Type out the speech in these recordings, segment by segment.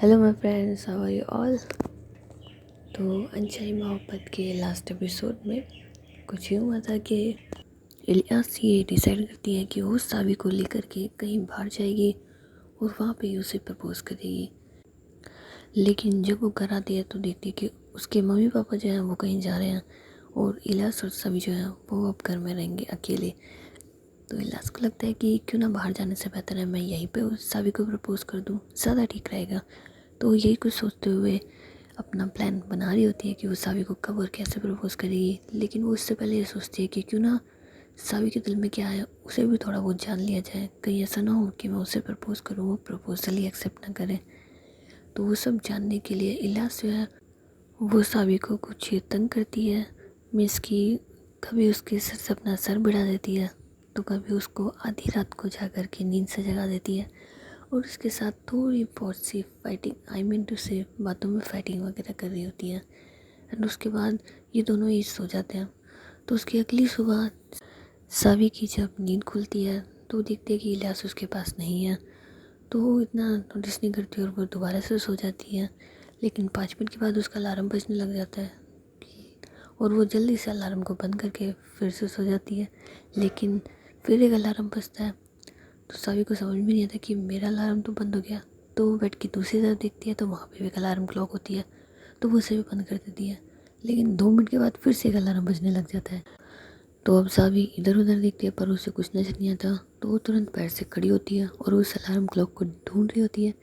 Hello my friends, how are you all. तो अनचाही मोहब्बत के लास्ट एपिसोड में कुछ यूँ हुआ था कि इलियास ये डिसाइड करती है कि वो सावी को लेकर के कहीं बाहर जाएगी और वहाँ पे उसे प्रपोज करेगी। लेकिन जब वो घर आती है तो देखती है कि उसके मम्मी पापा जो हैं वो कहीं जा रहे हैं और इलियास और सावी जो है वो अब घर में रहेंगे अकेले। तो इलियास को लगता है कि क्यों ना बाहर जाने से बेहतर है मैं यहीं पे उस सावी को प्रपोज कर दूँ, ज़्यादा ठीक रहेगा। तो यही कुछ सोचते हुए अपना प्लान बना रही होती है कि वो सावी को कब और कैसे प्रपोज करेगी। लेकिन वो इससे पहले ये सोचती है कि क्यों ना सावी के दिल में क्या है उसे भी थोड़ा बहुत जान लिया जाए, कहीं ऐसा ना हो कि मैं उसे प्रपोज करूँ वो प्रपोजल ही एक्सेप्ट ना करे। तो वो सब जानने के लिए इलियास जो है वो सावी को कुछ तंग करती है। मीन्स कि कभी उसके सर से अपना सर बढ़ा देती है तो कभी उसको आधी रात को जा कर के नींद से जगा देती है और उसके साथ थोड़ी बहुत सी फाइटिंग टू से बातों में फाइटिंग वगैरह कर रही होती है। एंड उसके बाद ये दोनों ही सो जाते हैं। तो उसकी अगली सुबह सावी की जब नींद खुलती है तो देखते हैं कि इलियास उसके पास नहीं है। तो वो इतना नोटिस नहीं करती और वो दोबारा से सो जाती है। लेकिन 5 मिनट के बाद उसका अलार्म बजने लग जाता है और वो जल्दी से अलार्म को बंद करके फिर से सो जाती है। लेकिन फिर एक अलार्म बजता है तो सावी को समझ में नहीं आता कि मेरा अलार्म तो बंद हो गया। तो वो बेड की दूसरी तरफ देखती है तो वहाँ पे भी एक अलार्म क्लॉक होती है तो वो उसे भी बंद कर देती है। लेकिन 2 मिनट के बाद फिर से एक अलार्म बजने लग जाता है। तो अब सावी इधर उधर देखती है पर उसे कुछ नजर नहीं आता। तो वो तुरंत पैर से खड़ी होती है और उस अलार्म क्लॉक को ढूंढ रही होती है।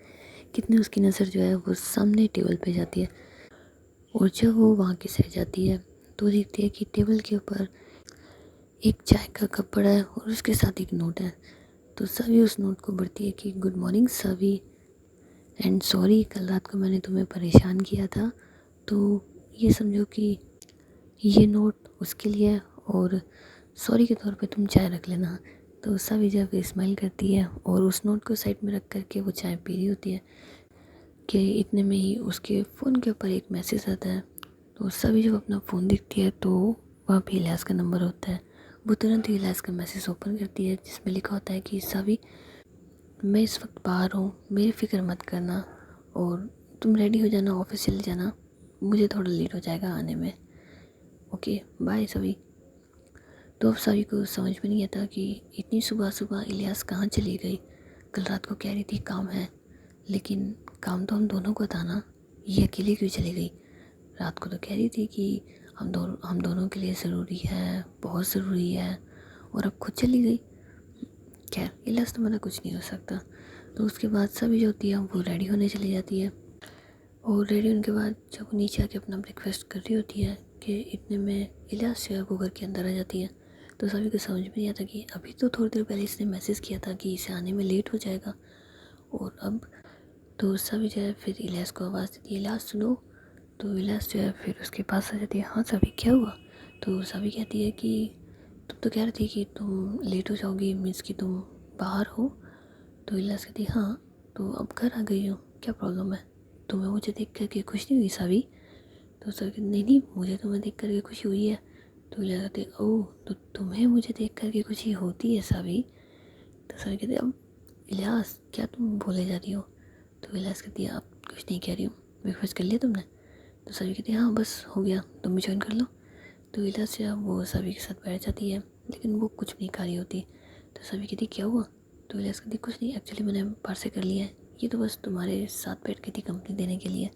कितनी उसकी नज़र जो है वो सामने टेबल पे जाती है और जब वो वहाँ की साइड जाती है तो देखती है कि टेबल के ऊपर एक चाय का कप पड़ा है और उसके साथ एक नोट है। तो सभी उस नोट को पढ़ती है कि गुड मॉर्निंग सभी, एंड सॉरी कल रात को मैंने तुम्हें परेशान किया था। तो ये समझो कि ये नोट उसके लिए है और सॉरी के तौर पे तुम चाय रख लेना। तो सभी जब स्माइल करती है और उस नोट को साइड में रख करके वो चाय पी रही होती है कि इतने में ही उसके फ़ोन के ऊपर एक मैसेज आता है। तो सभी जब अपना फ़ोन देखती है तो वहाँ पे इलियास का नंबर होता है। वो तुरंत ही इलियास का मैसेज ओपन करती है जिसमें लिखा होता है कि सभी, मैं इस वक्त बाहर हूँ, मेरी फ़िक्र मत करना और तुम रेडी हो जाना, ऑफिस चले जाना, मुझे थोड़ा लेट हो जाएगा आने में। ओके बाय सभी। तो अब सभी को समझ में नहीं आता कि इतनी सुबह सुबह इलियास कहाँ चली गई। कल रात को कह रही थी काम है, लेकिन काम तो हम दोनों को था ना, ये अकेले क्यों चली गई। रात को तो कह रही थी कि हम दोनों के लिए ज़रूरी है, बहुत ज़रूरी है, और अब खुद चली गई। खैर इलियास तो मना कुछ नहीं हो सकता। तो उसके बाद सभी जो होती है वो रेडी होने चली जाती है और रेडी होने के बाद जब वो नीचे आके अपना ब्रेकफास्ट कर रही होती है कि इतने में इलियास जो है वो घर के अंदर आ जाती है। तो सभी को समझ में नहीं आता कि अभी तो थोड़ी देर पहले इसने मैसेज किया था कि इसे आने में लेट हो जाएगा और अब। तो सभी जो है फिर इलियास को आवाज़ देती है, इलियास सुनो। तो इलियास जो है फिर उसके पास आ जाती है, हाँ सभी क्या हुआ। तो सभी कहती है कि तुम तो कह रही थी कि तुम लेट हो जाओगी, मीन्स कि तुम बाहर हो। तो इलियास कहती है हाँ, तो अब घर आ गई हो, क्या प्रॉब्लम है, तुम्हें मुझे देख करके खुशी नहीं हुई सावी। तो सर कहते नहीं नहीं, मुझे तुम्हें देख करके खुशी हुई है। तो इलियास कहते ओह, तो तुम्हें मुझे देख करके खुशी होती है सावी। तो सर कहते अब इलियास क्या तुम बोले जा रही हो। तो इलियास कहती है अब कुछ नहीं कह रही हूँ, ब्रेकफास्ट कर लिया तुमने। तो सभी कहती है हाँ बस हो गया, तुम भी ज्वाइन कर लो। तो इलियास जो है वो सभी के साथ बैठ जाती है लेकिन वो कुछ नहीं खा रही होती। तो सभी कहती क्या हुआ। तो इलियास कहती कुछ नहीं, एक्चुअली मैंने बाहर से कर लिया है, ये तो बस तुम्हारे साथ बैठ के थी कंपनी देने के लिए।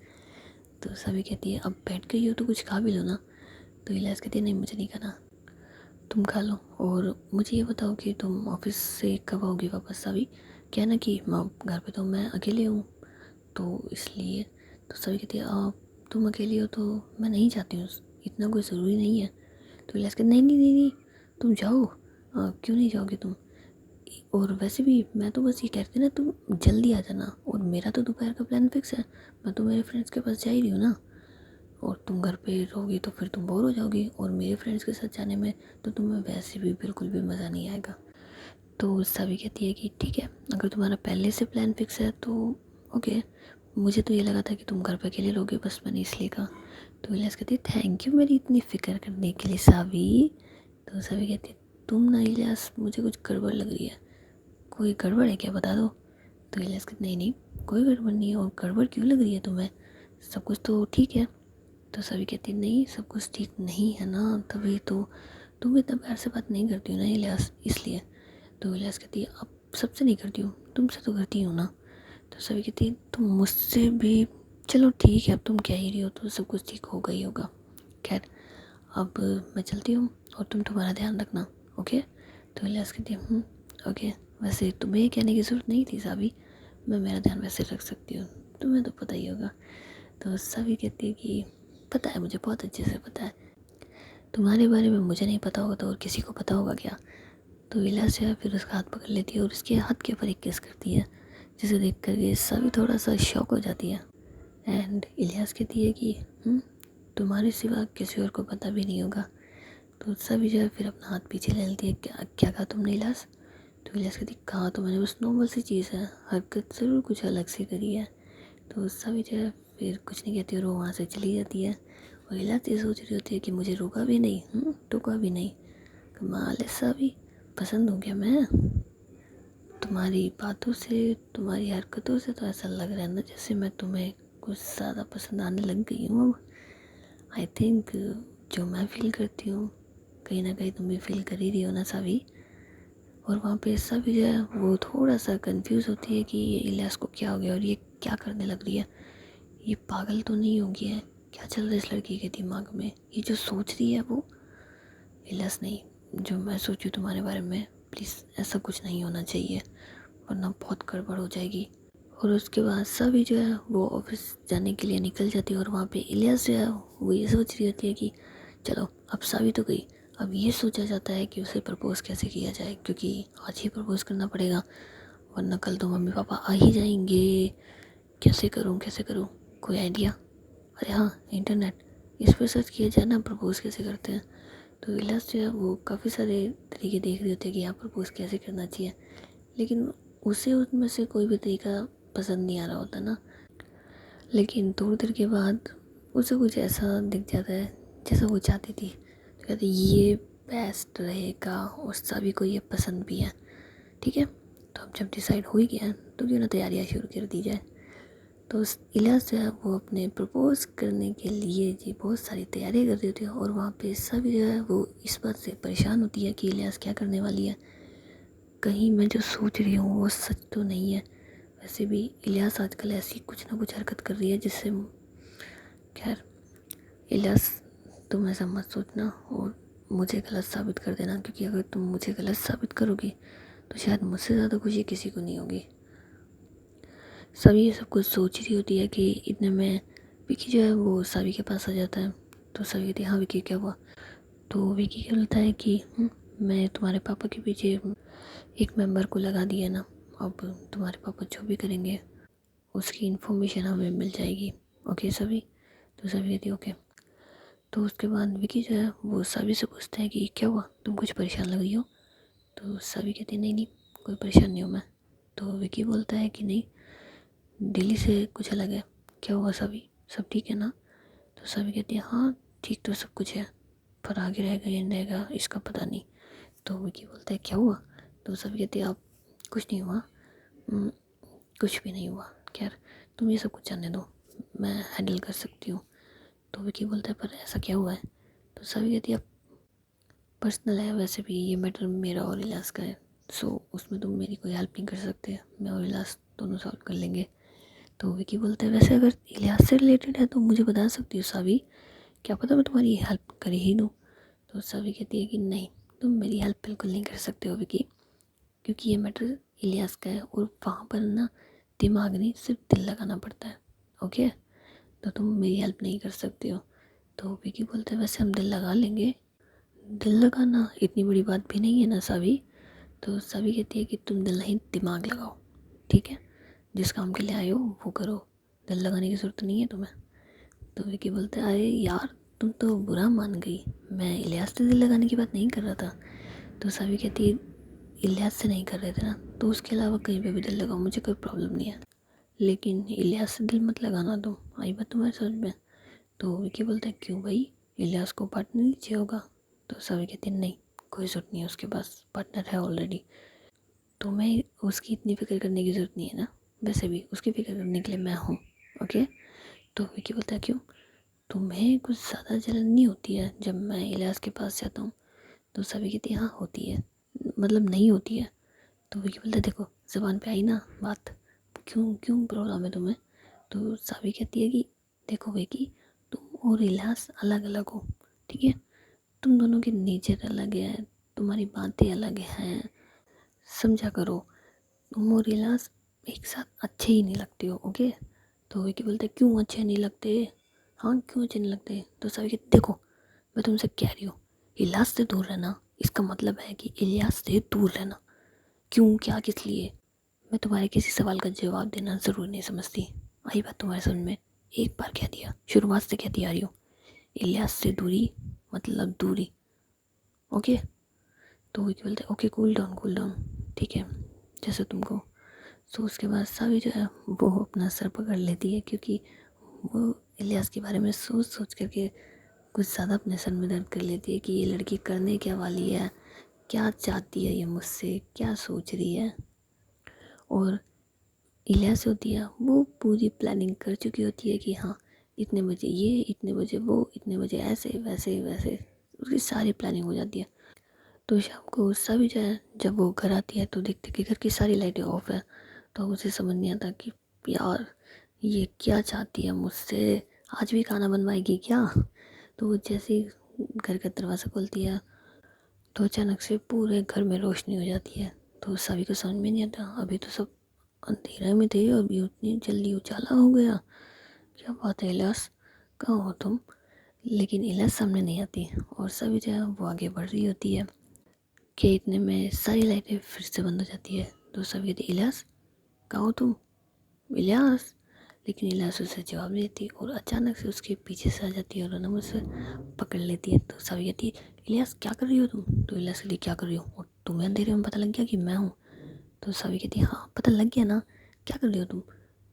तो सभी कहती है अब बैठ गई हो तो कुछ खा भी लो ना। तो इलियास कहती है नहीं मुझे नहीं खाना, तुम खा लो और मुझे ये बताओ कि तुम ऑफिस से कब आओगी वापस। सभी क्या है ना कि घर पे तो मैं अकेले हूँ तो इसलिए। तो सभी कहती है तुम अकेली हो तो मैं नहीं चाहती हूँ, इतना कोई ज़रूरी नहीं है। तो इलियास कहते नहीं नहीं नहीं नहीं, तुम जाओ, क्यों नहीं जाओगे तुम। और वैसे भी मैं तो बस ये कहती ना तुम जल्दी आ जाना, और मेरा तो दोपहर का प्लान फिक्स है, मैं तो मेरे फ्रेंड्स के पास जा ही रही हूँ ना। और तुम घर पे रहोगी तो फिर तुम बोर हो जाओगी और मेरे फ्रेंड्स के साथ जाने में तो तुम्हें वैसे भी बिल्कुल भी मज़ा नहीं आएगा। तो सभी कहती है कि ठीक है, अगर तुम्हारा पहले से प्लान फिक्स है तो ओके, मुझे तो ये लगा था कि तुम घर पे अकेले रहोगे, बस मैंने इसलिए कहा। तो इलियास कहती है थैंक यू मेरी इतनी फ़िक्र करने के लिए सावी। तो सभी कहती है तुम ना इलियास मुझे कुछ गड़बड़ लग रही है, कोई गड़बड़ है क्या बता दो। तो इलियास कहती नहीं नहीं, कोई गड़बड़ नहीं है। और गड़बड़ क्यों लग रही है तुम्हें, सब कुछ तो ठीक है। तो सभी कहती है नहीं सब कुछ ठीक नहीं है ना, तभी तो तुम इतना प्यार से बात नहीं करती हो ना इलियास, इसलिए। तो इलियास कहती है अब सबसे नहीं करती हूँ, तुमसे तो करती हूँ ना। तो सभी कहती है तुम मुझसे भी, चलो ठीक है अब तुम कह ही रही हो तो सब कुछ ठीक होगा ही होगा। खैर अब मैं चलती हूँ और तुम तुम्हारा ध्यान रखना, ओके। तो इलियास कहती है ओके। वैसे तुम्हें कहने की ज़रूरत नहीं थी साबी, मैं मेरा ध्यान वैसे रख सकती हूँ, तुम्हें तो पता ही होगा। तो साबी कहती है कि पता है, मुझे बहुत अच्छे से पता है, तुम्हारे बारे में मुझे नहीं पता होगा तो और किसी को पता होगा क्या। तो इलियास जो है फिर उसका हाथ पकड़ लेती है और उसके हाथ के ऊपर एक किस करती है, जिसे देख करके साबी थोड़ा सा शॉक हो जाती है। एंड इलियास कहती है कि तुम्हारे सिवा किसी और को पता भी नहीं होगा। तो सभी जो है फिर अपना हाथ पीछे ले लेती है। क्या क्या कहा तुमने इलियास। तो इलियास कहती कहा तो मैंने बस नॉर्मल सी चीज़ है, हरकत ज़रूर कुछ अलग सी करी है। तो सभी जो है फिर कुछ नहीं कहती और वो वहाँ से चली जाती है। और इलियास ये सोच रही होती है कि मुझे रोका भी नहीं, टोका भी नहीं, कमाल है सभी, पसंद हूँ क्या मैं। तुम्हारी बातों से, तुम्हारी हरकतों से तो ऐसा लग रहा है ना जैसे मैं तुम्हें कुछ ज़्यादा पसंद आने लग गई हूँ अब। आई थिंक जो मैं फील करती हूँ कहीं ना कहीं तुम भी फील कर ही रही हो ना सावी। और वहाँ पे सभी जो है वो थोड़ा सा कंफ्यूज होती है कि ये इलियास को क्या हो गया और ये क्या करने लग रही है, ये पागल तो नहीं हो गया है, क्या चल रहा है इस लड़की के दिमाग में, ये जो सोच रही है वो। इलियास नहीं, जो मैं सोचूं तुम्हारे बारे में प्लीज़ ऐसा कुछ नहीं होना चाहिए, वरना बहुत गड़बड़ हो जाएगी। और उसके बाद सभी जो है वो ऑफिस जाने के लिए निकल जाती है। और वहाँ पे इलियास जो है वो ये सोच रही होती है कि चलो अब सावी तो गई, अब ये सोचा जाता है कि उसे प्रपोज़ कैसे किया जाए, क्योंकि आज ही प्रपोज़ करना पड़ेगा वरना कल तो मम्मी पापा आ ही जाएंगे। कैसे करूँ कैसे करूँ, कोई आइडिया। अरे हाँ इंटरनेट, इस पर सर्च किया जाए ना प्रपोज़ कैसे करते हैं। तो इलियास जो है वो काफ़ी सारे तरीके देख रही होती है कि यहाँ प्रपोज़ कैसे करना चाहिए, लेकिन उसे उनमें से कोई भी तरीका पसंद नहीं आ रहा होता ना। लेकिन थोड़ी देर के बाद उसे कुछ ऐसा दिख जाता है जैसा वो चाहती थी, तो कहते ये बेस्ट रहेगा और सभी को ये पसंद भी है। ठीक है तो अब जब डिसाइड हो ही गया तो क्यों ना तैयारियाँ शुरू कर दी जाए। तो इलियास जो है वो अपने प्रपोज़ करने के लिए जी बहुत सारी तैयारियाँ कर रही होती है। और वहाँ पे सभी जो है वो इस बात से परेशान होती है कि इलियास क्या करने वाली है, कहीं मैं जो सोच रही हूँ वो सच तो नहीं है। वैसे भी इलियास आजकल ऐसी कुछ ना कुछ हरकत कर रही है जिससे, खैर इलियास तुम ऐसा मत सोचना और मुझे गलत साबित कर देना, क्योंकि अगर तुम मुझे गलत साबित करोगी तो शायद मुझसे ज़्यादा खुशी किसी को नहीं होगी। सभी ये सब कुछ सोच रही होती है कि इतने में विकी जो है वो सभी के पास आ जाता है। तो सभी कहती है हाँ विकी क्या हुआ। तो विकी क्या बोलता है कि मैं तुम्हारे पापा के पीछे एक मेंबर को लगा दिया ना, अब तुम्हारे पापा जो भी करेंगे उसकी इन्फॉर्मेशन हमें मिल जाएगी, ओके सभी। तो सभी कहती है ओके। तो उसके बाद विकी जो है वो सभी से पूछता है कि क्या हुआ, तुम कुछ परेशान लग रही हो। तो सभी कहती है नहीं नहीं कोई परेशान नहीं हूँ मैं। तो विकी बोलता है कि नहीं दिल्ली से कुछ अलग है, क्या हुआ सभी, सब ठीक है ना। तो सभी कहती है हाँ ठीक तो सब कुछ है, पर आगे रहेगा या नहीं रहेगा इसका पता नहीं। तो विकी बोलता है क्या हुआ। तो सभी कहती है आप कुछ नहीं हुआ, कुछ भी नहीं हुआ, खैर तुम ये सब कुछ जानने दो, मैं हैंडल कर सकती हूँ। तो विकी बोलता है पर ऐसा क्या हुआ है। तो सभी कहती है पर्सनल है, वैसे भी ये मैटर मेरा और इलाज का है, सो उसमें तुम मेरी कोई हेल्प नहीं कर सकते, मैं और इलाज दोनों सॉल्व कर लेंगे। तो विकी बोलता है वैसे अगर इलियास से रिलेटेड है तो मुझे बता सकती हो सावी, क्या पता मैं तुम्हारी हेल्प कर ही दूँ। तो सावी कहती है कि नहीं तुम मेरी हेल्प बिल्कुल नहीं कर सकते हो विकी, क्योंकि ये मैटर इलियास का है और वहाँ पर ना दिमाग नहीं सिर्फ दिल लगाना पड़ता है, ओके। तो तुम मेरी हेल्प नहीं कर सकते हो। तो विकी बोलता है वैसे हम दिल लगा लेंगे, दिल लगाना इतनी बड़ी बात भी नहीं है ना सावी। तो सावी कहती है कि तुम दिल नहीं दिमाग लगाओ, ठीक है, जिस काम के लिए आए हो वो करो, दिल लगाने की ज़रूरत नहीं है तुम्हें। तो विकी बोलता है अरे यार तुम तो बुरा मान गई, मैं इलियास से दिल लगाने की बात नहीं कर रहा था। तो सावी कहती है इलियास से नहीं कर रहे थे ना तो उसके अलावा कहीं पे भी दिल लगाओ, मुझे कोई प्रॉब्लम नहीं है, लेकिन इलियास से दिल मत लगाना तुम, आई बात तुम्हारे समझ में। तो विकी बोलता है क्यों भाई, इलियास को पार्टनर नहीं चाहिए होगा। तो सावी कहती है नहीं कोई ज़रूरत नहीं है, उसके पास पार्टनर है ऑलरेडी, तुम्हें उसकी इतनी फिक्र करने की ज़रूरत नहीं है ना, वैसे भी उसकी फिक्र करने के लिए मैं हूँ। ओके। तो विकी बोलता है क्यों, तुम्हें कुछ ज़्यादा जलन नहीं होती है जब मैं इलियास के पास जाता हूँ? तो सभी कहती है हाँ होती है, मतलब नहीं होती है। तो विकी बोलता है देखो ज़बान पे आई ना बात, क्यों क्यों प्रॉब्लम है तुम्हें? तो सावी कहती है कि देखो विकी, तुम और इलियास अलग अलग हो, ठीक है? तुम दोनों के नेचर अलग है, तुम्हारी बातें अलग हैं, समझा करो। तुम और इलियास एक साथ अच्छे ही नहीं लगते हो। ओके। तो विकी बोलते क्यों अच्छे नहीं लगते? हाँ क्यों अच्छे नहीं लगते? तो सावी कहती देखो मैं तुमसे कह रही हूँ, इलियास से दूर रहना इसका मतलब है कि इलियास से दूर रहना। क्यों, क्या, किस लिए? मैं तुम्हारे किसी सवाल का जवाब देना ज़रूरी नहीं समझती। आई बात तुम्हारे समझ में? एक बार कह दिया, शुरुआत से कहती आ रही हूँ, इलियास से दूरी मतलब दूरी। ओके। तो वो बोलते ओके कूल डाउन, ठीक है जैसे तुमको। सो उसके बाद सावी जो है वो अपना सर पकड़ लेती है, क्योंकि वो इलियास के बारे में सोच सोच करके कुछ ज़्यादा अपने सर में दर्द कर लेती है कि ये लड़की करने क्या वाली है, क्या चाहती है ये मुझसे, क्या सोच रही है। और इलियास होती है वो पूरी प्लानिंग कर चुकी होती है कि हाँ इतने बजे ये, इतने बजे वो, इतने बजे ऐसे वैसे वैसे, उसकी सारी प्लानिंग हो जाती है। तो शाम को सभी जो है जब वो घर आती है तो देखते कि घर की सारी लाइटें ऑफ है। तो उसे समझ नहीं आता कि यार ये क्या चाहती है मुझसे, आज भी खाना बनवाएगी क्या? तो वो जैसे ही घर का दरवाज़ा खोलती है तो अचानक से पूरे घर में रोशनी हो जाती है। तो सभी को समझ में नहीं आता, अभी तो सब अंधेरे में थे और अभी उतनी जल्दी उजाला हो गया, क्या बात है इलास, कहाँ हो तुम? लेकिन इलास सामने नहीं आती और सभी जो है वो आगे बढ़ रही होती है कि इतने में सारी लाइटें फिर से बंद हो जाती है। तो सभी कहती इलियास कहाँ हो तुम, इलियास? लेकिन इलियास उसे जवाब नहीं देती और अचानक से उसके पीछे से आ जाती है और ना मुझसे पकड़ लेती है। तो सभी कहती है इलियास क्या कर रही हो तुम? तो इलियास कहती क्या कर रही हो, और तुम्हें अंधेरे में पता लग गया कि मैं हूँ? तो सभी कहती है हाँ पता लग गया ना, क्या कर रही हो तुम?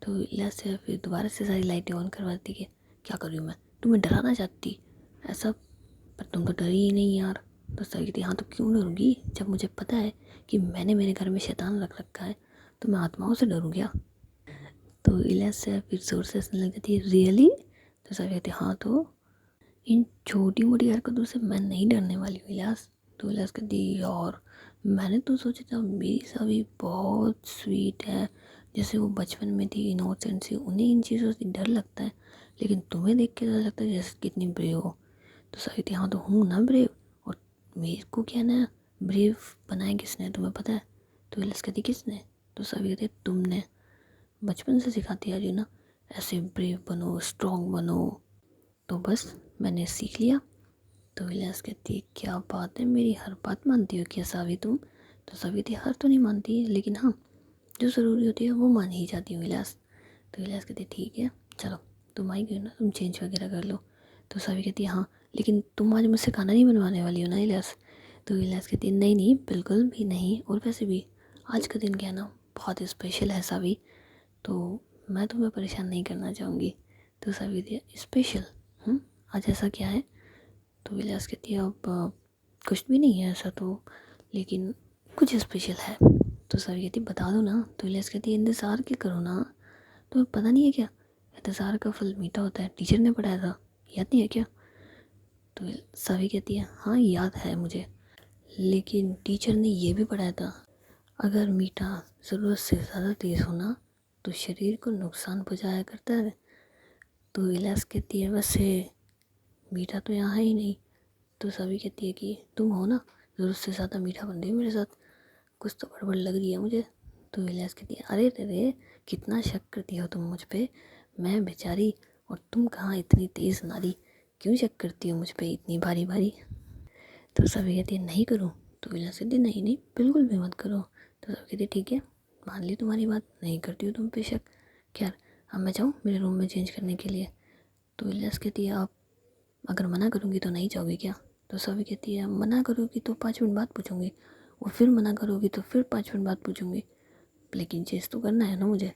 तो इलियास से फिर दोबारा से सारी लाइटें ऑन करवा देती है, क्या कर रही हूँ मैं, तुम्हें डराना चाहती ऐसा, पर तुम तो डरी ही नहीं यार। तो सही कहती हाँ तो क्यों डरूंगी, जब मुझे पता है कि मैंने मेरे घर में शैतान रख रखा है तो मैं आत्माओं से डरूँ क्या? तो इलियास से फिर जोर से हंसने लग जाती है, रियली? तो सभी कहती हाँ तो इन छोटी मोटी हरकतों से मैं नहीं डरने वाली हूँ इलियास। तो इलियास कहती यार मैंने तो सोचा था मेरी सभी बहुत स्वीट है, जैसे वो बचपन में थी इनोसेंट सी, उन्हें इन चीज़ों से डर लगता है, लेकिन तुम्हें देख के डर लगता है जैसे कितनी ब्रेव हो। तो सही थी हाँ तो हूँ ना ब्रेव, और मेरे को क्या ना ब्रेव बनाया किसने तुम्हें पता है? तो इलियास कहती किसने? तो सभी कहते तुमने, बचपन से सिखाती आ रही हो ना ऐसे ब्रेव बनो स्ट्रॉन्ग बनो। तो बस मैंने सीख लिया। तो इलियास कहती है क्या बात है, मेरी हर बात मानती हो क्या सावी तुम? तो सावित्री हर तो नहीं मानती है लेकिन हाँ जो ज़रूरी होती है वो मान ही जाती हूँ इलियास। तो इलियास कहती ठीक है चलो तुम आई गई ना, तुम चेंज वगैरह कर लो। तो सावी कहती है हाँ लेकिन तुम आज मुझसे खाना नहीं बनवाने वाली हो ना इलियास? तो इलियास कहती है नहीं नहीं बिल्कुल भी नहीं, और वैसे भी आज का दिन क्या है ना बहुत स्पेशल है सावी, तो मैं तुम्हें परेशान नहीं करना चाहूँगी। तो सावी कहती है स्पेशल? आज ऐसा क्या है? तो इलियास कहती है अब कुछ भी नहीं है ऐसा तो, लेकिन कुछ स्पेशल है। तो सर कहती बता दो ना। तो इलियास कहती है इंतज़ार क्या करो ना, तुम्हें पता नहीं है क्या, इंतज़ार का फल मीठा होता है, टीचर ने पढ़ाया था, याद नहीं है क्या? तो सभी कहती है हाँ याद है मुझे, लेकिन टीचर ने ये भी पढ़ाया था अगर मीठा ज़रूरत से ज़्यादा तेज़ होना तो शरीर को नुकसान पहुँचाया करता है। तो इलियास कहती है वैसे मीठा तो यहाँ है ही नहीं। तो सभी कहती है कि तुम हो ना ज़रूरत से ज़्यादा मीठा बन रही हो मेरे साथ, कुछ तो गड़बड़ लग रही है मुझे। तो इलियास कहती है अरे रे रे कितना शक करती हो तुम मुझ पे, मैं बेचारी और तुम कहाँ इतनी तेज़ नारी, क्यों शक करती हो मुझ पे इतनी भारी भारी? तो सभी कहती है नहीं करूँ? तो इलियास कहती नहीं नहीं बिल्कुल भी मत करो। तो सभी कहती ठीक है मान ली तुम्हारी बात, नहीं करती हूँ तुम पे शक, क्या अब मैं जाऊँ मेरे रूम में चेंज करने के लिए? तो इलियास कहती है आप अगर मना करूँगी तो नहीं जाओगी क्या? तो सभी कहती है मना करोगी तो 5 मिनट बाद पूछूंगी, और फिर मना करोगी तो फिर 5 मिनट बाद पूछूंगी, लेकिन चेंज तो करना है ना मुझे।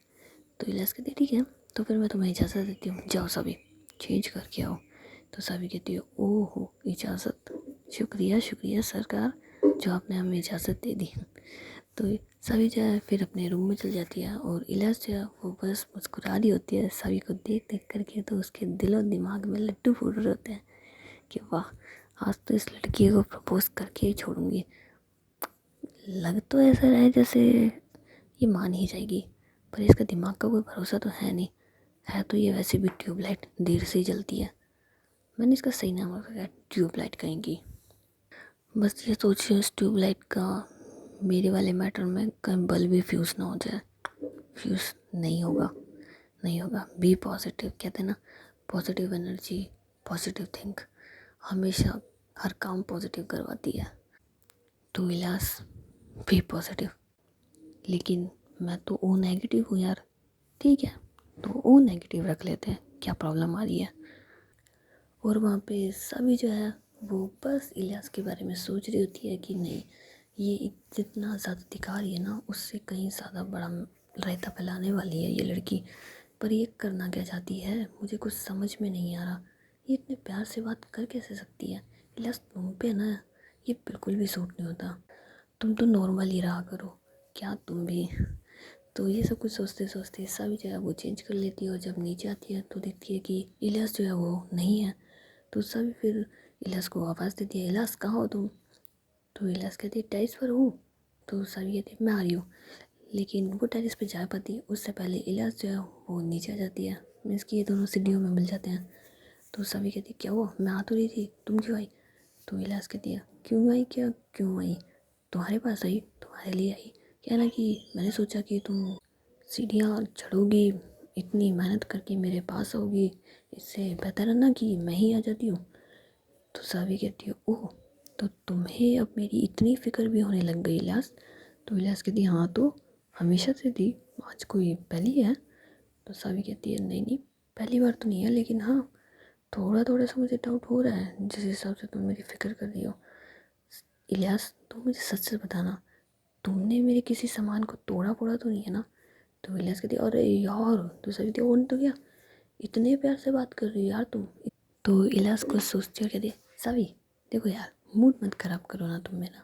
तो इलियास कहती ठीक है तो फिर मैं तुम्हें इजाज़त देती हूँ, जाओ सभी चेंज करके आओ। तो सभी कहती है ओहो इजाज़त, शुक्रिया शुक्रिया सरकार जो आपने हमें इजाज़त दे दी। तो सावी जो है फिर अपने रूम में चल जाती है और इलियास जो है वो बस मुस्कुरा रही होती है सावी को देख देख करके। तो उसके दिलो दिमाग में लड्डू फूट रहे होते हैं कि वाह, आज तो इस लड़की को प्रपोज करके ही छोड़ूंगी। लग तो ऐसा रहा है जैसे ये मान ही जाएगी, पर इसका दिमाग का कोई भरोसा तो है नहीं। है तो ये वैसे भी ट्यूबलाइट देर से ही जलती है। मैंने इसका सही नाम रखा है ट्यूबलाइट कहीं की। बस ये सोचिए इस ट्यूबलाइट का मेरे वाले मैटर में कहीं बल्ब भी फ्यूज़ ना हो जाए। फ्यूज़ नहीं होगा, नहीं होगा। बी पॉजिटिव, कहते हैं ना, पॉजिटिव एनर्जी, पॉजिटिव थिंक हमेशा हर काम पॉजिटिव करवाती है। तो विलास बी पॉजिटिव, लेकिन मैं तो ओ नेगेटिव हूँ यार। ठीक है, तो ओ नेगेटिव रख लेते हैं, क्या प्रॉब्लम आ रही है। और वहाँ पे सभी जो है वो बस इलियास के बारे में सोच रही होती है कि नहीं, ये जितना ज़्यादा दिखा रही है ना उससे कहीं ज़्यादा बड़ा रायता फैलाने वाली है ये लड़की। पर ये करना क्या चाहती है मुझे कुछ समझ में नहीं आ रहा। ये इतने प्यार से बात कर कैसे सकती है। इलियास तुम पे ना ये बिल्कुल भी सूट नहीं होता। तुम तो नॉर्मल ही रहा करो, क्या तुम भी। तो ये सब कुछ सोचते सोचते सभी जो है वो चेंज कर लेती है। और जब नीचे आती है तो देखती है कि इलियास जो है वो नहीं है। तो सभी फिर इलियास को आवाज़ देती है, इलियास कहाँ हो तुम। तो इलियास कहती है टेरिस पर हूँ। तो सभी कहती है मैं आ रही हूँ। लेकिन वो टेरिस पे जा पाती उससे पहले इलियास जो है वो नीचे आ जाती है। मीन्स कि ये दोनों सीढ़ियों में मिल जाते हैं। तो सभी कहती है क्या हुआ, मैं आ तो रही थी, तुम क्यों आई। तो इलियास कहती है क्यों आई, क्या क्यों आई, तुम्हारे पास आई, तुम्हारे लिए आई। क्या ना कि मैंने सोचा कि तुम सीढ़ियाँ चढ़ोगी, इतनी मेहनत करके मेरे पास आओगी, इससे बेहतर है ना कि मैं ही आ जाती हूँ। तो सावी कहती है ओह, तो तुम्हें अब मेरी इतनी फ़िक्र भी होने लग गई इलियास। तो इलियास कहती है हाँ, तो हमेशा से थी, आज कोई पहली है। तो सावी कहती है नहीं नहीं, पहली बार तो नहीं है, लेकिन हाँ थोड़ा थोड़ा सा मुझे डाउट हो रहा है जिस हिसाब से तुम मेरी फ़िक्र कर रही हो। इलियास तुम मुझे सच सच बताना, तुमने मेरे किसी सामान को तोड़ा फोड़ा तो नहीं है ना। तो इलियास कहती अरे यार, तो सभी कहती और तो क्या, इतने प्यार से बात कर रही हो यार तुम। तो इलियास को सोचती और कहती सभी देखो यार, मूड मत ख़राब करो ना तुम मेरा।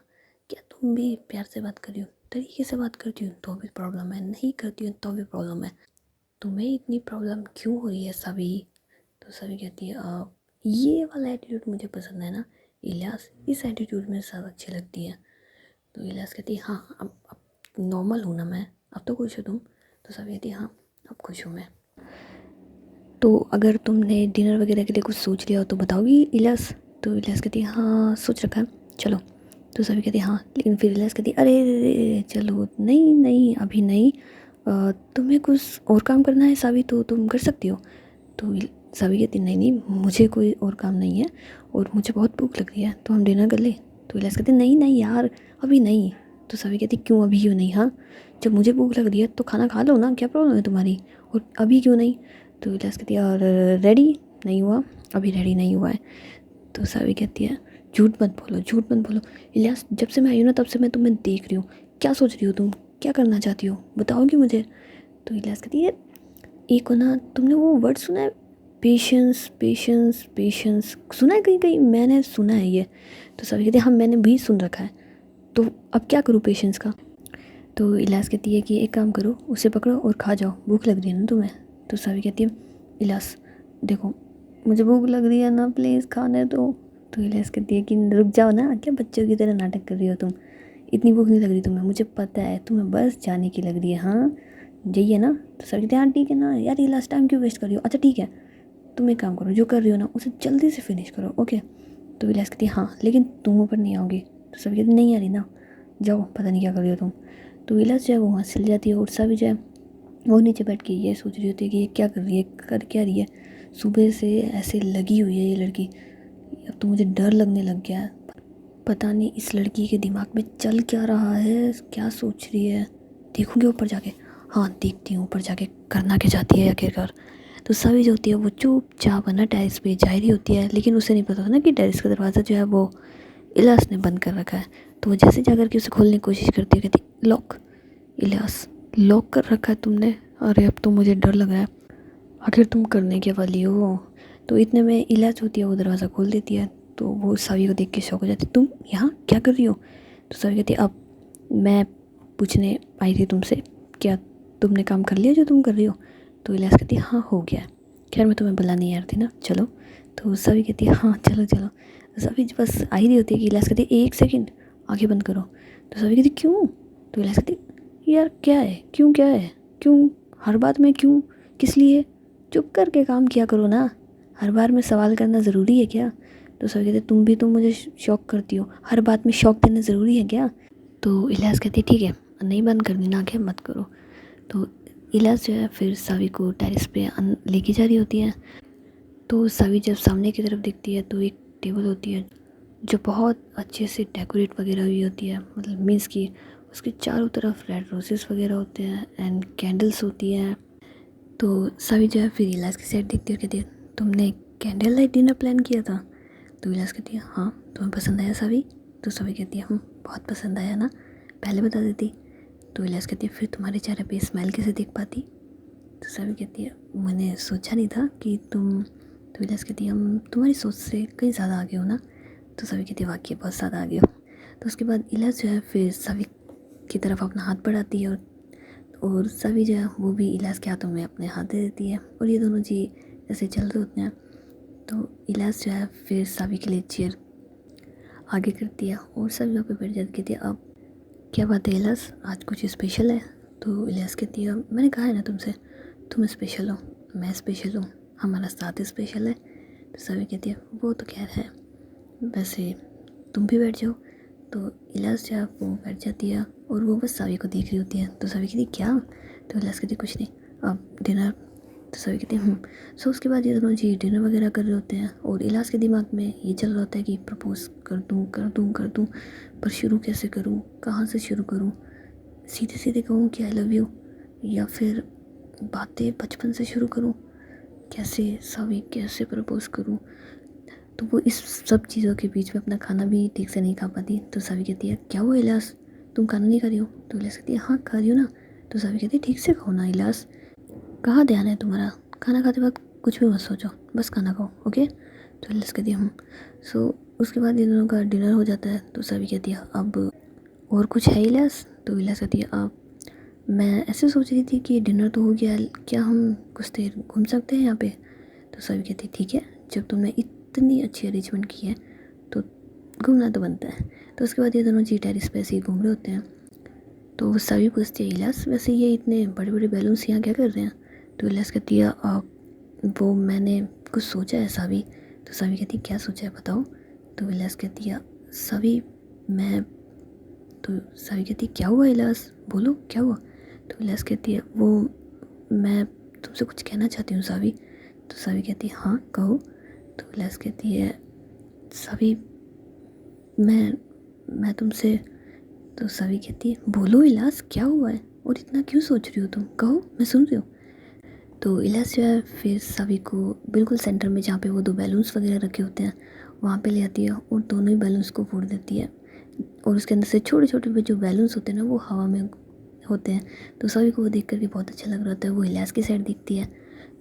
क्या तुम भी प्यार से बात कर रही हो, तरीके से बात करती हो तो भी प्रॉब्लम है, नहीं करती हो तो भी प्रॉब्लम है। तुम्हें इतनी प्रॉब्लम क्यों हो रही है सभी। तो सभी कहती है ये वाला एटीट्यूड मुझे पसंद है ना इलियास, इस एटीट्यूड में सब अच्छी लगती है। तो इलियास कहती है हाँ, अब नॉर्मल हूँ ना मैं, अब तो खुश हो तुम। तो सब कहती है हाँ अब खुश हूँ मैं। तो अगर तुमने डिनर वगैरह के लिए कुछ सोच लिया हो तो बताओगी इलियास। तो इलियास कहती है हाँ सोच रखा है, चलो। तो सभी कहती है हाँ, लेकिन फिर इलियास कहती है अरे चलो नहीं नहीं अभी नहीं, तुम्हें कुछ और काम करना है सावी तो तुम कर सकती हो। तो सावी कहती नहीं नहीं मुझे कोई और काम नहीं है और मुझे बहुत भूख लग रही है, तो हम डिनर कर ले। तो इलियास कहते नहीं नहीं यार अभी नहीं। तो सावी कहती क्यों अभी क्यों नहीं, हाँ जब मुझे भूख लग रही है तो खाना खा लो ना, क्या प्रॉब्लम है तुम्हारी, और अभी क्यों नहीं। तो इलियास कहती है और रेडी नहीं हुआ, अभी रेडी नहीं हुआ है। तो सावी कहती है झूठ मत बोलो, झूठ मत बोलो इलियास, जब से मैं आई हूँ ना तब से मैं तुम्हें देख रही हूँ, क्या सोच रही हो तुम, क्या करना चाहती हो बताओगी मुझे। तो इलियास कहती है एक को ना तुमने वो वर्ड सुना है पेशेंस पेशेंस पेशेंस, सुना है कहीं कहीं, मैंने सुना है ये। तो सभी कहते हैं हाँ मैंने भी सुन रखा है, तो अब क्या करूँ पेशेंस का। तो इलियास कहती है कि एक काम करो उसे पकड़ो और खा जाओ, भूख लग रही है ना तुम्हें। तो सभी कहती है इलियास देखो मुझे भूख लग रही है ना, प्लीज़ खाने दो। तो इलियास कहती है कि रुक जाओ ना, क्या बच्चों की तरह नाटक कर रही हो तुम, इतनी भूख नहीं लग रही तुम्हें, मुझे पता है तुम्हें बस जाने की लग रही है, हाँ जाइए ना। तो सर कहते हैं हाँ ठीक है ना यार, ये लास्ट टाइम क्यों वेस्ट कर रही हो, अच्छा ठीक है तुम एक काम करो, जो कर रही हो ना उसे जल्दी से फिनिश करो, ओके। तो इलियास कहती है हाँ लेकिन तुम ऊपर नहीं आओगी। तो सभी कहती नहीं आ रही ना, जाओ पता नहीं क्या कर रही हो तुम। तो इलियास जो है वो वहाँ चल जाती है और सभी जो है वो नीचे बैठ के ये सोच रही होती है कि ये क्या कर रही है, कर क्या रही है, सुबह से ऐसे लगी हुई है ये लड़की। अब तो मुझे डर लगने लग गया है, पता नहीं इस लड़की के दिमाग में चल क्या रहा है, क्या सोच रही है। देखूंगी ऊपर जाके, हाँ देखती हूँ ऊपर जाके करना क्या चाहती है आखिरकार। तो सभी जो होती है वो चुपचाप है ना टेरिस पे जा रही होती है, लेकिन उसे नहीं पता था ना कि टेरिस का दरवाज़ा जो है वो इलियास ने बंद कर रखा है। तो वो जैसे जा करके उसे खोलने की कोशिश करती है, कहती लॉक, इलियास लॉक कर रखा है तुमने, अरे अब तो मुझे डर लग रहा है, आखिर तुम करने के वाली हो। तो इतने में इलियास होती है वो दरवाज़ा खोल देती है। तो वो सावी को देख के शौक हो जाती है, तुम यहाँ क्या कर रही हो। तो सावी कहती है अब मैं पूछने आई थी तुमसे, क्या तुमने काम कर लिया जो तुम कर रही हो? तो इलियास कहती है हाँ हो गया। खैर मैं तुम्हें बुलाने यार थी ना, चलो। तो सभी कहती है हाँ चलो चलो। सभी बस आ ही रही होती है कि इलियास कहती है 1 सेकंड आगे बंद करो। तो सभी कहती क्यों? तो इलियास कहती यार क्या है, क्यों क्या है, क्यों हर बात में क्यों, किस लिए? चुप करके काम किया करो ना, हर बार में सवाल करना ज़रूरी है क्या? तो सभी कहते तुम भी तो मुझे शौक करती हो, हर बात में शौक देना ज़रूरी है क्या? तो इलियास कहती ठीक है नहीं बंद करनी ना, क्या मत करो। तो इलियास जो है फिर सभी को टेरेस पे लेके जा रही होती है। तो सभी जब सामने की तरफ दिखती है तो एक टेबल होती है जो बहुत अच्छे से डेकोरेट वगैरह हुई होती है, मतलब मीन्स की उसके चारों तरफ रेड रोजेस वगैरह होते हैं एंड कैंडल्स होती हैं। तो सभी जो है फिर इलियास की साइड देखती है और कहती है तुमने कैंडल लाइट डिनर प्लान किया था? तो इलियास कहती है हाँ, तुम्हें पसंद आया सभी? तो सभी कहती है बहुत पसंद आया ना, पहले बता देती। तो इलियास कहती है फिर तुम्हारे चेहरे पे स्माइल कैसे देख पाती? तो सभी कहती है मैंने सोचा नहीं था कि तुम। तो इलियास कहती है हम तुम्हारी सोच से कहीं ज़्यादा आगे हो ना। तो सभी कहती है वाकई बहुत ज़्यादा आगे हो। तो उसके बाद इलियास जो है फिर सभी की तरफ अपना हाथ बढ़ाती है और सभी जो है वो भी इलियास के हाथों में अपने हाथ दे देती है और ये दोनों जी ऐसे चल रहे होते हैं। तो इलियास जो है फिर सभी के लिए चेयर आगे करती है और सभी वहाँ पे बैठ जाती, कहती है अब क्या बात है इलियास, आज कुछ स्पेशल है? तो इलियास कहती है मैंने कहा है ना तुमसे, तुम स्पेशल हो, मैं स्पेशल हूँ, हमारा साथ स्पेशल है। तो सभी कहती है वो तो खैर है, वैसे तुम भी बैठ जाओ। तो इलियास जो है वो बैठ जाती है और वो बस सभी को देख रही होती है। तो सभी कहती क्या? तो इलियास कहती कुछ नहीं, अब डिनर। तो सभी कहते हैं सो उसके बाद ये दोनों जी डिनर वगैरह कर रहे होते हैं और इलियास के दिमाग में ये चल रहा होता है कि प्रपोज़ कर दूँ कर दूँ कर दूँ, पर शुरू कैसे करूँ, कहाँ से शुरू करूँ, सीधे सीधे कहूँ कि आई लव यू या फिर बातें बचपन से शुरू करूँ, कैसे सभी कैसे प्रपोज़ करूँ? तो वो इस सब चीज़ों के बीच में अपना खाना भी ठीक से नहीं खा पाती। तो सभी कहती है क्या हुआ इलियास, तुम खाना नहीं खा रही हो? तो इलियास कहती है हाँ खा रही हो ना। तो सभी कहती है ठीक से खाओ ना इलियास, कहाँ ध्यान है तुम्हारा, खाना खाते वक्त कुछ भी मत सोचो, बस खाना खाओ ओके। तो इलियास कहती है सो उसके बाद इन दोनों का डिनर हो जाता है। तो सभी कहती है अब और कुछ है इलियास? तो इलियास कहती है अब मैं ऐसे सोच रही थी कि डिनर तो हो गया, क्या हम कुछ देर घूम सकते हैं यहाँ पे? तो सभी कहती है ठीक है, जब तुमने इतनी अच्छी अरेंजमेंट की है तो घूमना तो बनता है। तो उसके बाद ये दोनों जी टेरिस पे ऐसे ही घूम रहे होते हैं। तो सभी पूछती है इलियास वैसे ये इतने बड़े बड़े बैलून्स यहाँ क्या कर रहे हैं? तो इलियास कहती है वो मैंने कुछ सोचा है सभी। तो सभी कहती है क्या सोचा है बताओ? तो इलियास कहती है सभी मैं। तो सभी कहती है क्या हुआ इलियास, बोलो क्या हुआ? तो इलियास कहती है वो मैं तुमसे कुछ कहना चाहती हूँ सभी। तो सभी कहती है हाँ कहो। तो इलियास कहती है सभी मैं तुमसे। तो सभी कहती है बोलो इलियास क्या हुआ है और इतना क्यों सोच रही हो तुम, कहो मैं सुन रही हूँ। तो इलियास जो है फिर सभी को बिल्कुल सेंटर में जहाँ पे वो 2 बैलून्स वगैरह रखे होते हैं वहाँ पे ले आती है और दोनों ही बैलून्स को फोड़ देती है और उसके अंदर से छोटे छोटे जो बैलून्स होते हैं ना वो हवा में होते हैं। तो सभी को वो देख करके बहुत अच्छा लग रहा होता है, वो इलियास की साइड दिखती है।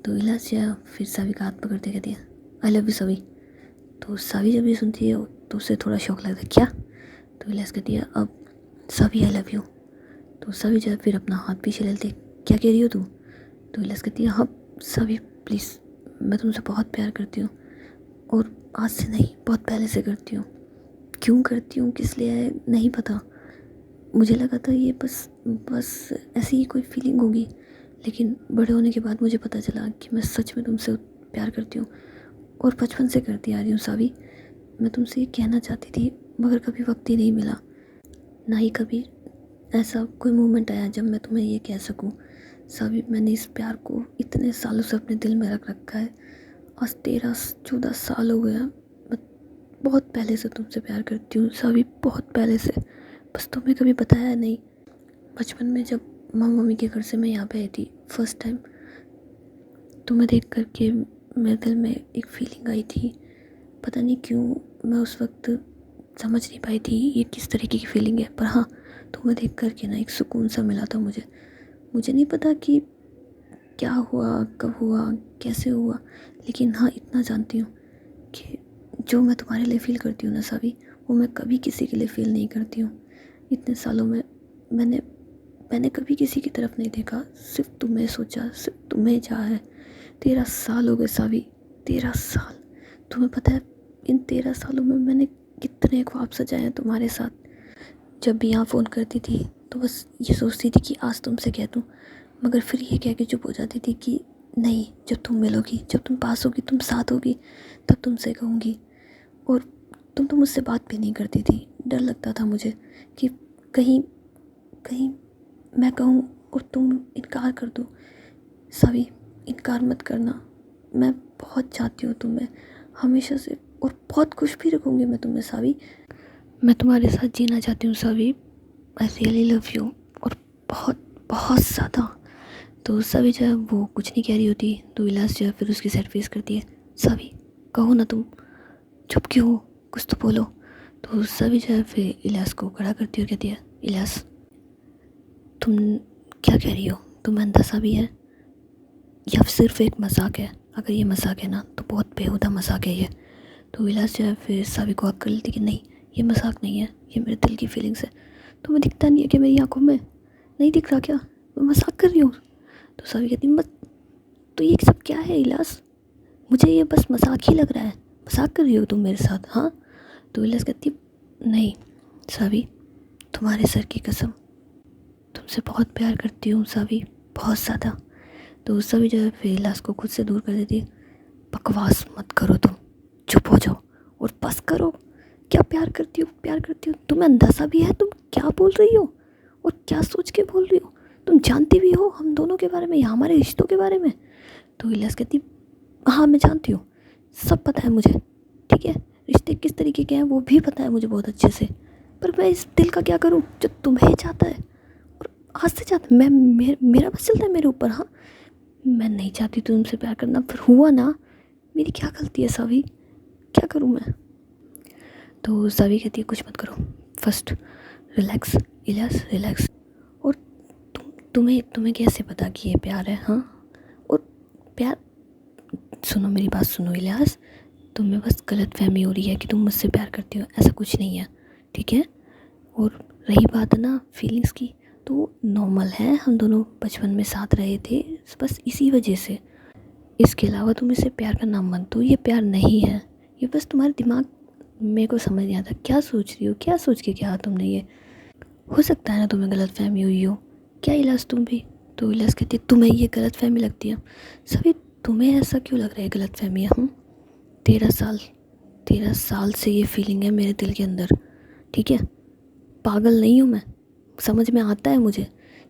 तो इलियास जो है फिर सभी का हाथ पकड़ते कहती है आई लव यू सभी। तो सभी जब ये सुनती है तो उससे थोड़ा शौक लगता है क्या? तो इलियास कहती है अब सभी आई लव यू। तो सभी जो है फिर अपना हाथ पीछे ले लेते क्या कह रही हो तू? तो इलियास कहती है हाँ सभी प्लीज़ मैं तुमसे बहुत प्यार करती हूँ और आज से नहीं बहुत पहले से करती हूँ। क्यों करती हूँ किस लिए नहीं पता, मुझे लगा था ये बस ऐसी ही कोई फीलिंग होगी, लेकिन बड़े होने के बाद मुझे पता चला कि मैं सच में तुमसे प्यार करती हूँ और बचपन से करती आ रही हूँ सावी। मैं तुमसे ये कहना चाहती थी मगर कभी वक्त ही नहीं मिला, ना ही कभी ऐसा कोई मोमेंट आया जब मैं तुम्हें ये कह सकूं। सावी मैंने इस प्यार को इतने सालों से अपने दिल में रख रखा है, आज 13-14 साल हो गया। मैं बहुत पहले से तुमसे प्यार करती हूँ सावी, बहुत पहले से, बस तुम्हें कभी बताया नहीं। बचपन में जब मम्मी के घर से मैं यहाँ पे आई थी फर्स्ट टाइम, तुम्हें देख करके मेरे दिल में एक फीलिंग आई थी, पता नहीं क्यों मैं उस वक्त समझ नहीं पाई थी ये किस तरीके की फीलिंग है, पर हाँ तुम्हें देख करके ना एक सुकून सा मिला था मुझे नहीं पता कि क्या हुआ कब हुआ कैसे हुआ, लेकिन हाँ इतना जानती हूँ कि जो मैं तुम्हारे लिए फ़ील करती हूँ ना सभी, वो मैं कभी किसी के लिए फ़ील नहीं करती हूँ। इतने सालों में मैंने मैंने कभी किसी की तरफ नहीं देखा, सिर्फ तुम्हें सोचा, सिर्फ तुम्हें चाहा है। 13 साल हो गए सावी, 13 साल। तुम्हें पता है इन 13 सालों में मैंने कितने ख्वाब सजाए हैं तुम्हारे साथ। जब भी यहाँ फ़ोन करती थी तो बस ये सोचती थी कि आज तुमसे कह दूँ, मगर फिर ये कह के चुप हो जाती थी कि नहीं, जब तुम मिलोगी, जब तुम पास होगी, तुम साथ होगी, तब तुमसे कहूँगी। और तुम तो मुझसे बात भी नहीं करती थी। डर लगता था मुझे कि कहीं कहीं मैं कहूँ और तुम इनकार कर दो। सावी, इनकार मत करना। मैं बहुत चाहती हूँ तुम्हें हमेशा से, और बहुत खुश भी रखूँगी मैं तुम्हें सावी। मैं तुम्हारे साथ जीना चाहती हूँ सावी। आई रियली लव यू, और बहुत बहुत ज़्यादा। तो सावी जो है वो कुछ नहीं कह रही होती, तो विलास जो है फिर उसकी साइड फेस करती है। सावी कहो ना, तुम चुप क्यों हो, कुछ तो बोलो। तो सावी जो है फिर इलियास को खड़ा करती है और कहती है, इलियास तुम क्या कह रही हो, तुम अंधा सा भी है या सिर्फ एक मजाक है? अगर ये मजाक है ना तो बहुत बेहुदा मजाक है ये। तो विलास जो है फिर सावी को हक कर लेती कि नहीं, ये मजाक नहीं है, ये मेरे दिल की फीलिंग्स है। तुम्हें दिखता नहीं है कि मेरी आंखों में नहीं दिख रहा क्या, मैं मजाक कर रही हूँ? तो सावी कहती मत, तो ये सब क्या है इलास, मुझे ये बस मजाक ही लग रहा है, मजाक कर रही हो तुम मेरे साथ, हाँ? तो इलास कहती नहीं सावी, तुम्हारे सर की कसम, तुमसे बहुत प्यार करती हूँ सावी, बहुत ज़्यादा। तो सावी जो है फिर इलास को खुद से दूर कर देती है। बकवास मत करो तुम, चुप हो जाओ और बस करो। क्या प्यार करती हो, प्यार करती हो? तुम्हें अंदाज़ा भी है तुम क्या बोल रही हो और क्या सोच के बोल रही हो? तुम जानती भी हो हम दोनों के बारे में या हमारे रिश्तों के बारे में? तो इलियास कहती हाँ मैं जानती हूँ, सब पता है मुझे, ठीक है, रिश्ते किस तरीके के हैं वो भी पता है मुझे बहुत अच्छे से। पर मैं इस दिल का क्या करूँ जो तुम्हें चाहता है और आज से चाहता है। मेरा बस चलता है मेरे ऊपर, हाँ? मैं नहीं चाहती तुमसे प्यार करना, फिर हुआ ना, मेरी क्या गलती है सावी, क्या करूँ मैं? तो सावी कहती है कुछ मत करो, फर्स्ट रिलैक्स इलियास, रिलैक्स। और तुम्हें तुम्हें कैसे पता कि ये प्यार है, हाँ? और प्यार, सुनो मेरी बात सुनो इलियास, तुम्हें बस गलत फहमी हो रही है कि तुम मुझसे प्यार करती हो, ऐसा कुछ नहीं है, ठीक है? और रही बात ना फीलिंग्स की, तो नॉर्मल है, हम दोनों बचपन में साथ रहे थे, बस इसी वजह से। इसके अलावा तुम इसे प्यार का नाम मत दो, ये प्यार नहीं है, ये बस तुम्हारे दिमाग, मेरे को समझ नहीं आता क्या सोच रही हो, क्या सोच के क्या तुमने ये, हो सकता है ना तुम्हें गलत फहमी हुई हो, क्या इलाज तुम भी? तो इलाज कहती है तुम्हें ये गलत फहमी लगती है? सभी तुम्हें ऐसा क्यों लग रहा है गलत फहमियाँ? 13 साल, 13 साल से ये फीलिंग है मेरे दिल के अंदर, ठीक है? पागल नहीं हूँ मैं, समझ में आता है मुझे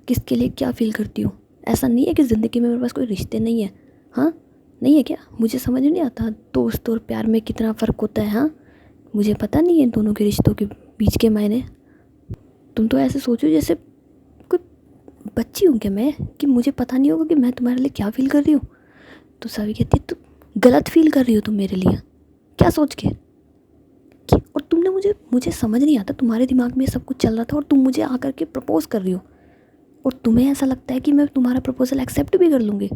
किसके लिए क्या फील करती हूँ। ऐसा नहीं है कि ज़िंदगी में मेरे पास कोई रिश्ते नहीं है, हाँ? नहीं है क्या? मुझे समझ नहीं आता दोस्त और प्यार में कितना फ़र्क होता है, हाँ? मुझे पता नहीं है दोनों के रिश्तों के बीच के मायने। तुम तो ऐसे सोचो जैसे कोई बच्ची हूँ क्या मैं, कि मुझे पता नहीं होगा कि मैं तुम्हारे लिए क्या फ़ील कर रही हूँ? तो सावी कहती है तुम गलत फील कर रही हो तुम मेरे लिए, क्या सोच के कि, और तुमने मुझे समझ नहीं आता, तुम्हारे दिमाग में सब कुछ चल रहा था और तुम मुझे आकर के प्रपोज़ कर रही हो और तुम्हें ऐसा लगता है कि मैं तुम्हारा प्रपोजल एक्सेप्ट भी कर लूँगी।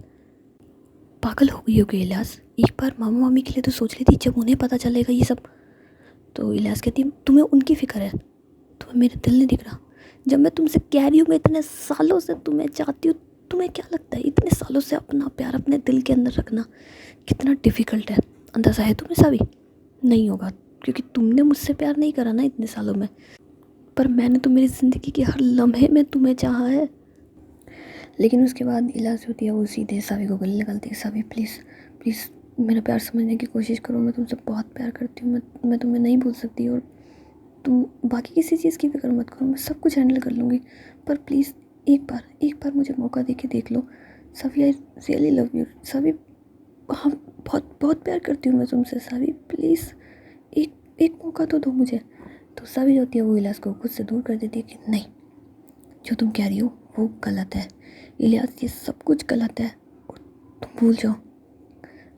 पागल हो गई हो कि इलियास, एक बार मामा मामी के लिए तो सोच लेती, जब उन्हें पता चलेगा ये सब। तो इलियास कहती है तुम्हें उनकी फ़िक्र है, तुम्हें मेरा दिल नहीं दिख रहा? जब मैं तुमसे कह रही हूँ मैं इतने सालों से तुम्हें चाहती हूँ, तुम्हें क्या लगता है इतने सालों से अपना प्यार अपने दिल के अंदर रखना कितना डिफ़िकल्ट है? अंदाज़ा है तुम्हें सावी? नहीं होगा, क्योंकि तुमने मुझसे प्यार नहीं करा ना इतने सालों में, पर मैंने तो मेरी ज़िंदगी के हर लम्हे में तुम्हें चाहा है। लेकिन उसके बाद इलाज होती है वो सीधे सावी को गले लगाती है। सावी प्लीज़ प्लीज़ मेरा प्यार समझने की कोशिश करो, मैं तुमसे बहुत प्यार करती हूँ, मैं तुम्हें नहीं भूल सकती, और तुम बाकी किसी चीज़ की फिक्र मत करो, मैं सब कुछ हैंडल कर लूँगी। पर प्लीज़ एक बार मुझे मौका दे के देख लो सावी, आई रियली लव यू सावी, हाँ बहुत बहुत प्यार करती हूँ मैं तुमसे सावी, प्लीज़ एक एक मौका तो दो मुझे। तो सावी जो होती है वो इलाज को खुद से दूर कर देती है कि नहीं, जो तुम कह रही हो वो गलत है इलियास, ये सब कुछ गलत है, और तुम भूल जाओ,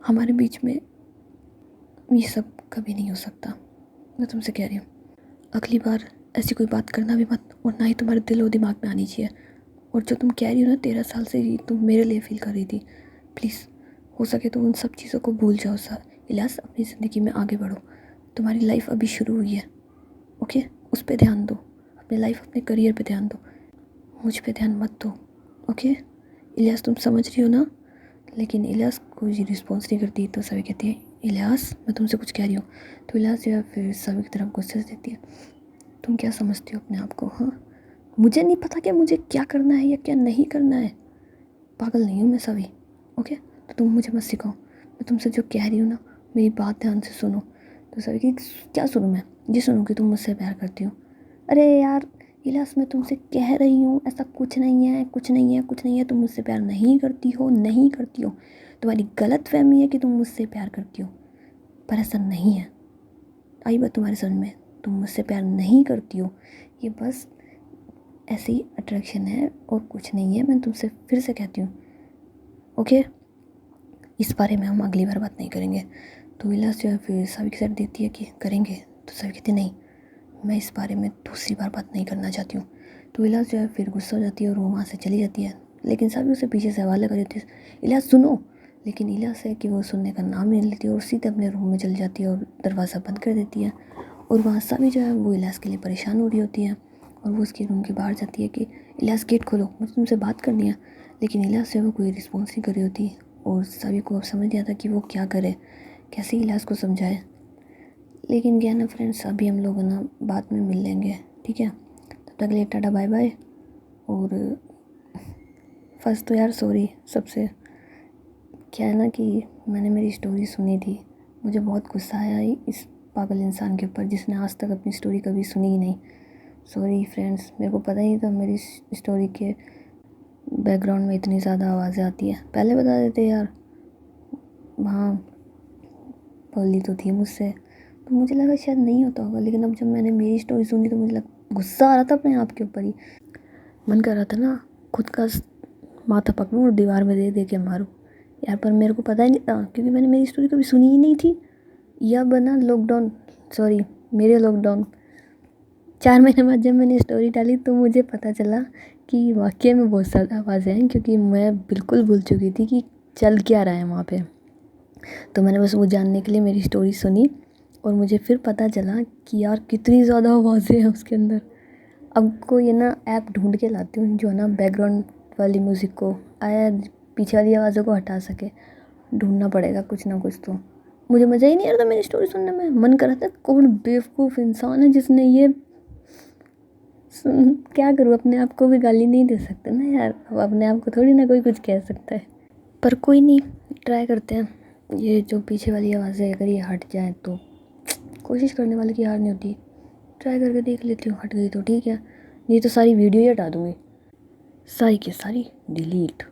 हमारे बीच में ये सब कभी नहीं हो सकता, मैं तुमसे कह रही हूँ। अगली बार ऐसी कोई बात करना भी मत, और ना ही तुम्हारे दिल और दिमाग में आनी चाहिए। और जो तुम कह रही हो ना 13 साल से ही तुम मेरे लिए फील कर रही थी, प्लीज़ हो सके तो उन सब चीज़ों को भूल जाओ सर इलियास, अपनी ज़िंदगी में आगे बढ़ो, तुम्हारी लाइफ अभी शुरू हुई है, ओके? उस पर ध्यान दो, अपने लाइफ अपने करियर पे ध्यान दो। मुझ पे ध्यान मत दो, ओके। इलियास तुम समझ रही हो ना? लेकिन इलियास कोई रिस्पॉन्स नहीं करती। तो सभी कहती है इलियास मैं तुमसे कुछ कह रही हूँ। तो इलियास जो है फिर सभी की तरफ गुस्से से देती है, तुम क्या समझती हो अपने आप को? हाँ, मुझे नहीं पता कि मुझे क्या करना है या क्या नहीं करना है। पागल नहीं हूँ मैं सभी, ओके। तो तुम मुझे मत सिखाओ, मैं तुमसे जो कह रही हूँ ना मेरी बात ध्यान से सुनो। तो सभी की क्या सुनूँ मैं? ये सुनूँ कि तुम मुझसे प्यार करती हो। अरे यार इलियास मैं तुमसे कह रही हूँ ऐसा कुछ नहीं है, कुछ नहीं है, कुछ नहीं है। तुम मुझसे प्यार नहीं करती हो, नहीं करती हो। तुम्हारी गलत फहमी है कि तुम मुझसे प्यार करती हो, पर ऐसा नहीं है। आई बात तुम्हारे समझ में? तुम मुझसे प्यार नहीं करती हो, ये बस ऐसी अट्रैक्शन है और कुछ नहीं है। मैं तुमसे फिर से कहती हूँ, ओके। इस बारे में हम अगली बार बात नहीं करेंगे। तो विलास जो है फिर सभी की साइड देती है कि करेंगे। तो सभी कहती नहीं, मैं इस बारे में दूसरी बार बात नहीं करना चाहती हूँ। तो इलास जो है फिर गुस्सा हो जाती है और वो वहाँ से चली जाती है। लेकिन सभी उसे पीछे से हवाला कर देती है, इलास सुनो। लेकिन इलास है कि वो सुनने का नाम नहीं लेती और सीधे अपने रूम में चली जाती है और दरवाज़ा बंद कर देती है। और वहाँ सभी जो है वो इलास के लिए परेशान हो रही होती है और वो उसके रूम के बाहर जाती है कि इलास गेट खोलो, मुझे तुमसे बात करनी है। लेकिन इलास से वो कोई रिस्पॉन्स नहीं कर रही होती और सभी को अब समझ नहीं आता कि वो क्या करे, कैसे इलास को समझाए। लेकिन क्या ना फ्रेंड्स, अभी हम लोग ना बाद में मिल लेंगे, ठीक है। तब तक के लिए टाटा बाय बाय। और फर्स्ट तो यार सॉरी सबसे। क्या है ना कि मैंने मेरी स्टोरी सुनी थी, मुझे बहुत गुस्सा आया इस पागल इंसान के ऊपर जिसने आज तक अपनी स्टोरी कभी सुनी ही नहीं। सॉरी फ्रेंड्स, मेरे को पता ही था मेरी स्टोरी के बैकग्राउंड में इतनी ज़्यादा आवाज़ें आती हैं। पहले बता देते यार। हाँ, बोली तो थी मुझसे, तो मुझे लगा शायद नहीं होता होगा। लेकिन अब जब मैंने मेरी स्टोरी सुनी तो मुझे लगा गुस्सा आ रहा था अपने आप के ऊपर ही। मन कर रहा था ना खुद का माथा पकड़ूं और दीवार में दे दे के मारूं यार। पर मेरे को पता ही नहीं था क्योंकि मैंने मेरी स्टोरी कभी सुनी ही नहीं थी। या बना लॉकडाउन, सॉरी मेरे लॉकडाउन 4 महीने बाद जब मैंने स्टोरी डाली तो मुझे पता चला कि वाकई में बहुत ज़्यादा आवाज़ें हैं, क्योंकि मैं बिल्कुल भूल चुकी थी कि चल क्या रहा है वहाँ पे। तो मैंने बस वो जानने के लिए मेरी स्टोरी सुनी और मुझे फिर पता चला कि यार कितनी ज़्यादा आवाज़ें हैं उसके अंदर। अब को ये ना ऐप ढूंढ के लाती हूँ जो ना बैकग्राउंड वाली म्यूज़िक को आया पीछे वाली आवाज़ों को हटा सके। ढूंढना पड़ेगा कुछ ना कुछ। तो मुझे मज़ा ही नहीं आ रहा था मेरी स्टोरी सुनने में। मन कर रहा था कौन बेवकूफ़ इंसान है जिसने ये क्या करूँ, अपने आप को भी गाली नहीं दे सकते ना यार। अब अपने आप को थोड़ी ना कोई कुछ कह सकता है। पर कोई नहीं, ट्राई करते हैं। ये जो पीछे वाली आवाज़ें अगर ये हट जाए तो कोशिश करने वाले की हार नहीं होती। ट्राई करके देख लेती हूँ, हट गई तो ठीक है, नहीं तो सारी वीडियो ही हटा दूँगी, सारी की सारी डिलीट।